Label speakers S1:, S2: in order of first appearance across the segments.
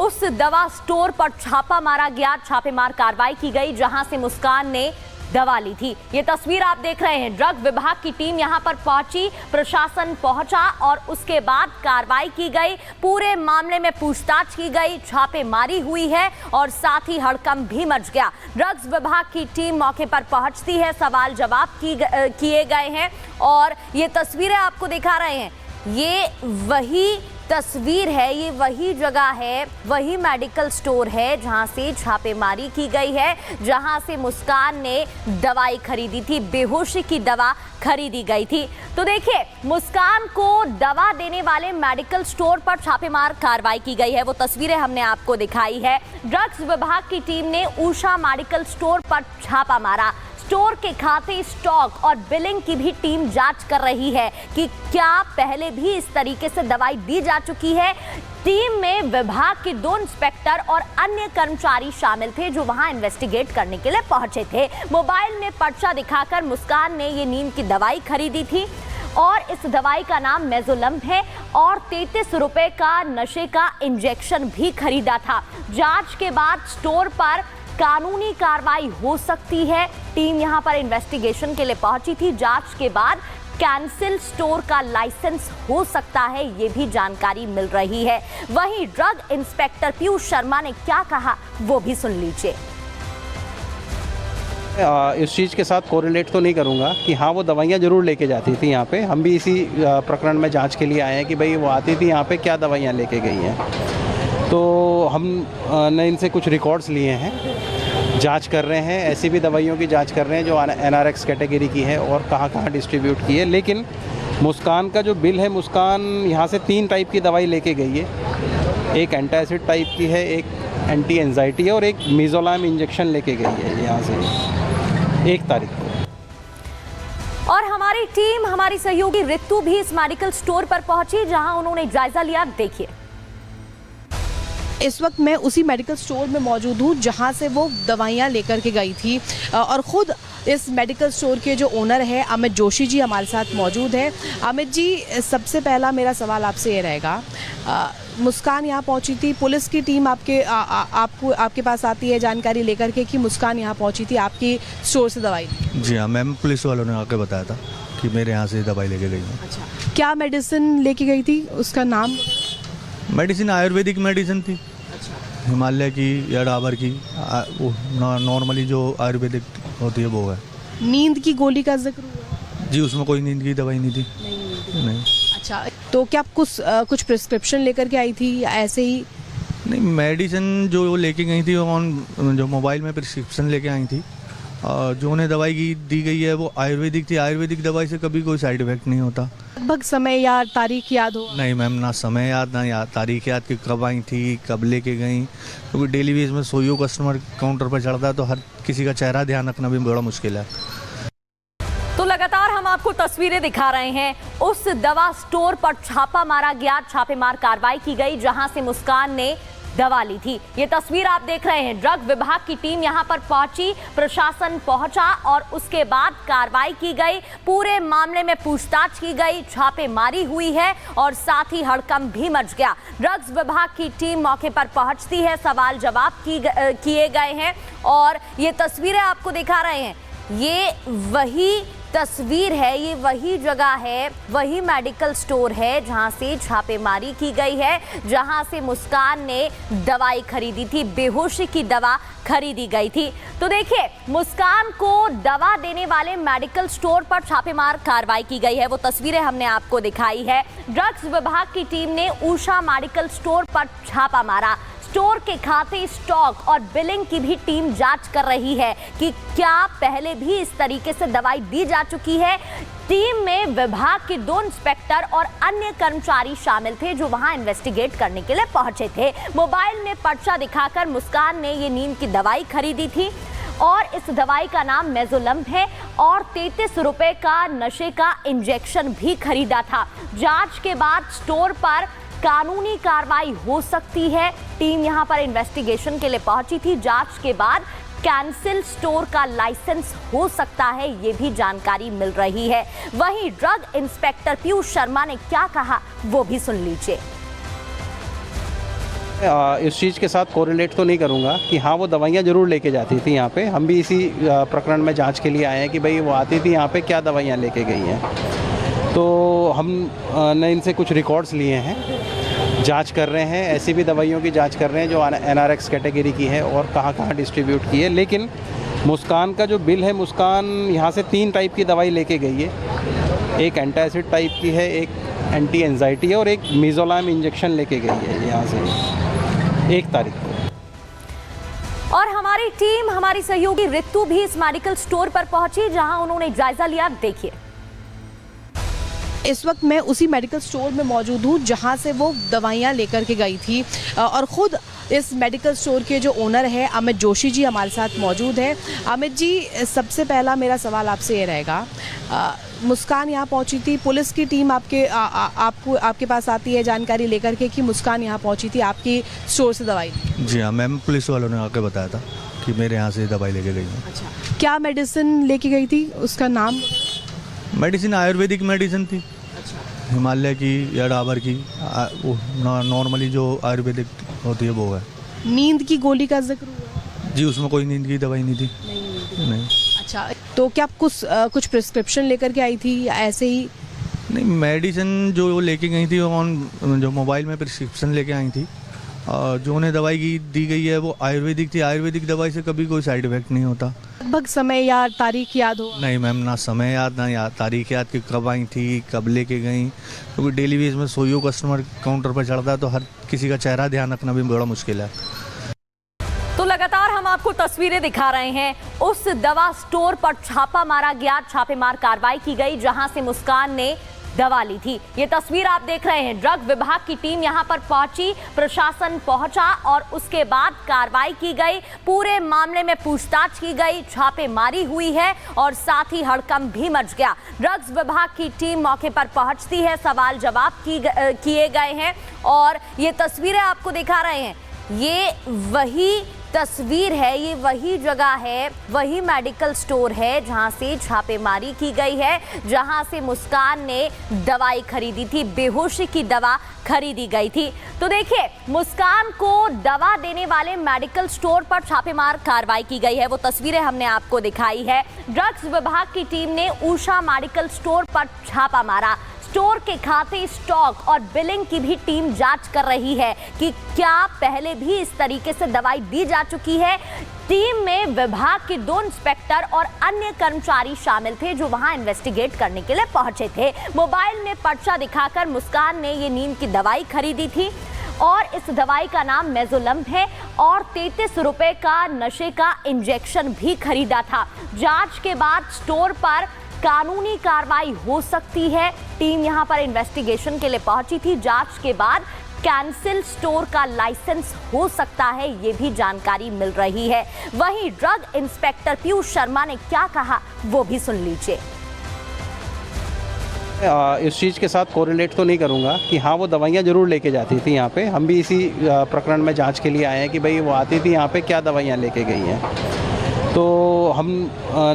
S1: उस दवा स्टोर पर छापा मारा गया, छापेमार कार्रवाई की गई जहां से मुस्कान ने दवा ली थी। ये तस्वीर आप देख रहे हैं। ड्रग विभाग की टीम यहां पर पहुंची, प्रशासन पहुंचा और उसके बाद कार्रवाई की गई। पूरे मामले में पूछताछ की गई, छापेमारी हुई है और साथ ही हड़कंप भी मच गया। ड्रग्स विभाग की टीम मौके पर पहुंचती है, सवाल जवाब किए गए हैं और ये तस्वीरें आपको दिखा रहे हैं। ये वही तस्वीर है, ये वही जगह है, वही मेडिकल स्टोर है जहां से छापेमारी की गई है, जहां से मुस्कान ने दवाई खरीदी थी, बेहोशी की दवा खरीदी गई थी। तो देखिए, मुस्कान को दवा देने वाले मेडिकल स्टोर पर छापेमार कार्रवाई की गई है। वो तस्वीरें हमने आपको दिखाई है। ड्रग्स विभाग की टीम ने उषा मेडिकल स्टोर पर छापा मारा। स्टोर के खाते, स्टॉक और बिलिंग की भी टीम जांच कर रही है कि क्या पहले भी इस तरीके से दवाई दी जा चुकी है। टीम में विभाग के 2 इंस्पेक्टर और अन्य कर्मचारी शामिल थे जो वहां इन्वेस्टिगेट करने के लिए पहुंचे थे। मोबाइल में पर्चा दिखाकर मुस्कान ने ये नींद की दवाई खरीदी थी और इस दवाई का नाम मेजोलम है और 33 रुपए का नशे का इंजेक्शन भी खरीदा था। जांच के बाद स्टोर पर कानूनी कार्रवाई हो सकती है। टीम यहां पर इन्वेस्टिगेशन के लिए पहुंची थी। जांच के बाद कैंसिल स्टोर का लाइसेंस हो सकता है, ये भी जानकारी मिल रही है। वहीं ड्रग इंस्पेक्टर पीयूष शर्मा ने क्या कहा वो भी सुन लीजिए।
S2: इस चीज़ के साथ कोरिलेट तो नहीं करूंगा कि हाँ वो दवाइयाँ ज़रूर लेके जाती थी यहाँ पे। हम भी इसी प्रकरण में जांच के लिए आए हैं कि भाई वो आती थी यहाँ पे, क्या दवाइयाँ लेके गई हैं। तो हमने इनसे कुछ रिकॉर्ड्स लिए हैं, जांच कर रहे हैं। ऐसी भी दवाइयों की जांच कर रहे हैं जो NRX कैटेगरी की है और कहाँ डिस्ट्रीब्यूट की है। लेकिन मुस्कान का जो बिल है, मुस्कान यहाँ से 3 टाइप की दवाई लेके गई है। एक एंटासिड टाइप की है, एक एंटी एंजाइटी है और एक मेजोलम इंजेक्शन लेके गई है यहाँ से 1 तारीख को।
S1: और हमारी टीम, हमारी सहयोगी ऋतु भी इस मेडिकल स्टोर पर पहुंची जहां उन्होंने जायजा लिया। देखिए,
S3: इस वक्त मैं उसी मेडिकल स्टोर में मौजूद हूँ जहाँ से वो दवाइयाँ लेकर के गई थी और ख़ुद इस मेडिकल स्टोर के जो ओनर है अमित जोशी जी हमारे साथ मौजूद है। अमित जी, सबसे पहला मेरा सवाल आपसे ये रहेगा, मुस्कान यहाँ पहुँची थी, पुलिस की टीम आपके पास आती है जानकारी लेकर के कि मुस्कान यहाँ पहुँची थी आपकी स्टोर से दवाई?
S4: जी हाँ मैम, पुलिस वालों ने आके बताया था कि मेरे यहाँ से दवाई लेके गई है।
S3: अच्छा, क्या मेडिसिन लेके गई थी, उसका नाम?
S4: मेडिसिन आयुर्वेदिक मेडिसिन थी।
S3: अच्छा।
S4: हिमालय की या डाबर की, वो नॉर्मली जो आयुर्वेदिक होती है वो है।
S3: नींद की गोली का जिक्र हुआ?
S4: जी, उसमें कोई नींद की दवाई नहीं थी। नहीं।
S3: अच्छा, तो क्या आप कुछ प्रिस्क्रिप्शन लेकर के आई थी या ऐसे ही?
S4: नहीं, मेडिसिन जो लेके गई थी जो मोबाइल में प्रिस्क्रिप्शन लेके आई थी। जो उन्हें दवाई दी गई है वो आयुर्वेदिक थी। आयुर्वेदिक दवाई से कभी कोई साइड इफेक्ट नहीं होता।
S3: लगभग समय या तारीख याद हो?
S4: नहीं मैम, ना समय याद ना तारीख याद कि कब आई थी, कब लेके गई, क्योंकि डेली बेस में सोयो कस्टमर काउंटर पर चढ़ता है तो हर किसी का चेहरा ध्यान रखना भी बड़ा मुश्किल है।
S1: तो लगातार हम आपको तस्वीरें दिखा रहे हैं। उस दवा स्टोर पर छापा मारा गया, छापेमार कार्रवाई की गई जहां से मुस्कान ने दवा ली थी। ये तस्वीर आप देख रहे हैं। ड्रग विभाग की टीम यहां पर पहुंची, प्रशासन पहुंचा और उसके बाद कार्रवाई की गई। पूरे मामले में पूछताछ की गई, छापेमारी हुई है और साथ ही हड़कंप भी मच गया। ड्रग्स विभाग की टीम मौके पर पहुंचती है, सवाल जवाब किए गए हैं और ये तस्वीरें आपको दिखा रहे हैं। ये वही तस्वीर है, ये वही जगह है, वही मेडिकल स्टोर है जहां से छापेमारी की गई है, जहां से मुस्कान ने दवाई खरीदी थी, बेहोशी की दवा खरीदी गई थी। तो देखिए, मुस्कान को दवा देने वाले मेडिकल स्टोर पर छापेमार कार्रवाई की गई है। वो तस्वीरें हमने आपको दिखाई है। ड्रग्स विभाग की टीम ने उषा मेडिकल स्टोर पर छापा मारा। स्टोर के खाते, स्टॉक और बिलिंग की भी टीम जांच कर रही है कि क्या पहले भी इस तरीके से दवाई दी जा चुकी है। टीम में विभाग के 2 इंस्पेक्टर और अन्य कर्मचारी शामिल थे जो वहां इन्वेस्टिगेट करने के लिए पहुंचे थे। मोबाइल में पर्चा दिखाकर मुस्कान ने ये नींद की दवाई खरीदी थी और इस दवाई का नाम मेजोलम है और 33 रुपए का नशे का इंजेक्शन भी खरीदा था। जांच के बाद स्टोर पर कानूनी कार्रवाई हो सकती है। टीम यहां पर इन्वेस्टिगेशन के लिए पहुंची थी। जांच के बाद कैंसिल स्टोर का लाइसेंस हो सकता है, ये भी जानकारी मिल रही है। वहीं ड्रग इंस्पेक्टर पीयूष शर्मा ने क्या कहा वो भी सुन लीजिए।
S2: इस चीज़ के साथ कोरिलेट तो नहीं करूँगा कि हाँ वो दवाइयाँ ज़रूर लेके जाती थी यहाँ पे। हम भी इसी प्रकरण में जांच के लिए आए हैं कि भाई वो आती थी यहाँ पे क्या दवाइयाँ लेके गई हैं। तो हम ने इनसे कुछ रिकॉर्ड्स लिए हैं, जांच कर रहे हैं, ऐसी भी दवाइयों की जांच कर रहे हैं जो NRX कैटेगरी की है और कहाँ कहाँ डिस्ट्रीब्यूट की है। लेकिन मुस्कान का जो बिल है, मुस्कान यहाँ से 3 टाइप की दवाई लेके गई है। एक एंटासिड टाइप की है, एक एंटी एंजाइटी है और एक मिजोलाम इंजेक्शन लेके गई है यहाँ से 1 तारीख को।
S1: और हमारी टीम, हमारी सहयोगी रितु भी इस मेडिकल स्टोर पर पहुंची जहां उन्होंने जायजा लिया। देखिए,
S3: इस वक्त मैं उसी मेडिकल स्टोर में मौजूद हूँ जहाँ से वो दवाइयाँ लेकर के गई थी और ख़ुद इस मेडिकल स्टोर के जो ओनर है अमित जोशी जी हमारे साथ मौजूद है। अमित जी, सबसे पहला मेरा सवाल आपसे ये रहेगा, मुस्कान यहाँ पहुँची थी, पुलिस की टीम आपके पास आती है जानकारी लेकर के कि मुस्कान यहाँ पहुँची थी आपकी स्टोर से दवाई?
S4: जी हाँ मैम, पुलिस वालों ने आके बताया था कि मेरे यहाँ से दवाई लेके गई है।
S3: अच्छा, क्या मेडिसिन लेके गई थी, उसका नाम?
S4: मेडिसिन आयुर्वेदिक मेडिसिन थी, हिमालय की या डाबर की, वो नॉर्मली जो आयुर्वेदिक होती है वो है।
S3: नींद की गोली का जिक्र हुआ?
S4: जी, उसमें कोई नींद की दवाई नहीं थी। नहीं।
S3: अच्छा, तो क्या आप कुछ प्रिस्क्रिप्शन लेकर के आई थी या ऐसे ही?
S4: नहीं, मेडिसिन जो लेके गई थी जो मोबाइल में प्रिस्क्रिप्शन लेके आई थी, जो उन्हें दवाई दी गई है वो आयुर्वेदिक थी। आयुर्वेदिक दवाई से कभी कोई साइड इफेक्ट नहीं होता।
S3: लगभग समय या तारीख याद हो?
S4: नहीं मैम, ना समय याद ना तारीख याद कि कब आई थी, कब लेके गई, क्योंकि डेली बेस में सोईयो कस्टमर काउंटर पर चढ़ता है तो हर किसी का चेहरा ध्यान रखना भी बड़ा मुश्किल है।
S1: तो लगातार हम आपको तस्वीरें दिखा रहे हैं। उस दवा स्टोर पर छापा मारा गया, छापेमार कार्रवाई की गई जहां से मुस्कान ने दवा ली थी। ये तस्वीर आप देख रहे हैं। ड्रग विभाग की टीम यहां पर पहुंची, प्रशासन पहुंचा और उसके बाद कार्रवाई की गई। पूरे मामले में पूछताछ की गई, छापेमारी हुई है और साथ ही हड़कंप भी मच गया। ड्रग्स विभाग की टीम मौके पर पहुंचती है, सवाल जवाब किए गए हैं और ये तस्वीरें आपको दिखा रहे हैं। ये वही तस्वीर है, ये वही जगह है, वही मेडिकल स्टोर है जहां से छापेमारी की गई है, जहां से मुस्कान ने दवाई खरीदी थी, बेहोशी की दवा खरीदी गई थी। तो देखिए, मुस्कान को दवा देने वाले मेडिकल स्टोर पर छापेमार कार्रवाई की गई है। वो तस्वीरें हमने आपको दिखाई है। ड्रग्स विभाग की टीम ने उषा मेडिकल स्टोर पर छापा मारा। स्टोर के खाते, स्टॉक और बिलिंग की भी टीम जांच कर रही है कि क्या पहले भी इस तरीके से दवाई दी जा चुकी है। टीम में विभाग के 2 इंस्पेक्टर और अन्य कर्मचारी शामिल थे जो वहां इन्वेस्टिगेट करने के लिए पहुंचे थे। मोबाइल में पर्चा दिखाकर मुस्कान ने ये नींद की दवाई खरीदी थी और इस दवाई का नाम मेजोलम है और 33 रुपए का नशे का इंजेक्शन भी खरीदा था। जांच के बाद स्टोर पर कानूनी कार्रवाई हो सकती है। टीम यहां पर इन्वेस्टिगेशन के लिए पहुंची थी। जांच के बाद कैंसिल स्टोर का लाइसेंस हो सकता है, ये भी जानकारी मिल रही है। वहीं ड्रग इंस्पेक्टर पीयूष शर्मा ने क्या कहा वो भी सुन लीजिए।
S2: इस चीज़ के साथ कोरिलेट तो नहीं करूँगा कि हाँ वो दवाइयाँ ज़रूर लेके जाती थी यहाँ पे। हम भी इसी प्रकरण में जांच के लिए आए हैं कि भाई वो आती थी यहाँ पे क्या दवाइयाँ लेके गई हैं। तो हम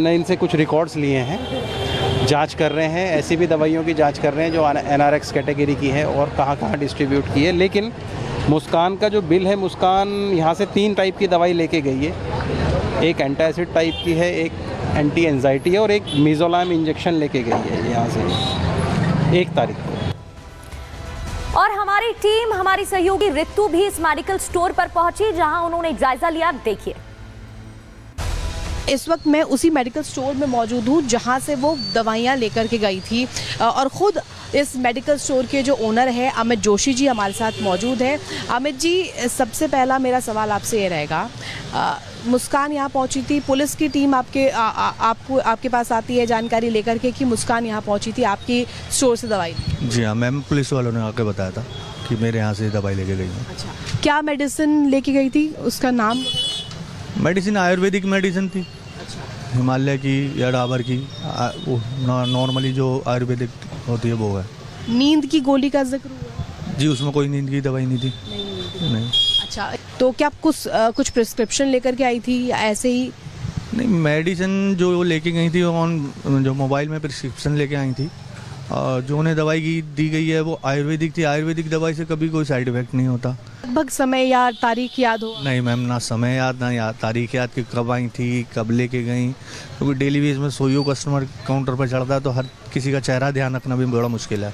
S2: ने इनसे कुछ रिकॉर्ड्स लिए हैं, जांच कर रहे हैं, ऐसी भी दवाइयों की जांच कर रहे हैं जो NRX कैटेगरी की है और कहाँ कहाँ डिस्ट्रीब्यूट की है। लेकिन मुस्कान का जो बिल है, मुस्कान यहाँ से 3 टाइप की दवाई लेके गई है। एक एंटासिड टाइप की है, एक एंटी एंजाइटी है और एक मिजोलाम इंजेक्शन लेके गई है यहाँ से 1 तारीख को।
S1: और हमारी टीम, हमारी सहयोगी रितु भी इस मेडिकल स्टोर पर पहुंची जहां उन्होंने जायजा लिया। देखिए,
S3: इस वक्त मैं उसी मेडिकल स्टोर में मौजूद हूँ जहाँ से वो दवाइयाँ लेकर के गई थी और ख़ुद इस मेडिकल स्टोर के जो ओनर है अमित जोशी जी हमारे साथ मौजूद है। अमित जी, सबसे पहला मेरा सवाल आपसे ये रहेगा, मुस्कान यहाँ पहुँची थी, पुलिस की टीम आपके पास आती है जानकारी लेकर के कि मुस्कान यहाँ पहुँची थी आपकी स्टोर से दवाई?
S4: जी हाँ मैम, पुलिस वालों ने आके बताया था कि मेरे यहाँ से दवाई लेके गई है।
S3: अच्छा, क्या मेडिसिन लेके गई थी, उसका नाम?
S4: मेडिसिन आयुर्वेदिक मेडिसिन थी, हिमालय की या डाबर की, वो नॉर्मली जो आयुर्वेदिक होती है वो है।
S3: नींद की गोली का जिक्र हुआ?
S4: जी, उसमें कोई नींद की दवाई नहीं थी। नहीं।
S3: अच्छा, तो क्या आप कुछ प्रिस्क्रिप्शन लेकर के आई थी या ऐसे ही?
S4: नहीं, मेडिसिन जो लेके गई थी जो मोबाइल में प्रिस्क्रिप्शन लेके आई थी, जो उन्हें दवाई दी गई है वो आयुर्वेदिक थी। आयुर्वेदिक दवाई से कभी कोई साइड इफेक्ट नहीं होता।
S3: लगभग समय या तारीख याद हो?
S4: नहीं मैम, ना समय याद ना याद तारीख याद कि कब आई थी, कब लेके गई, क्योंकि डेली बेस में सोईओ कस्टमर काउंटर पर चढ़ता है तो हर किसी का चेहरा ध्यान रखना भी बड़ा मुश्किल है।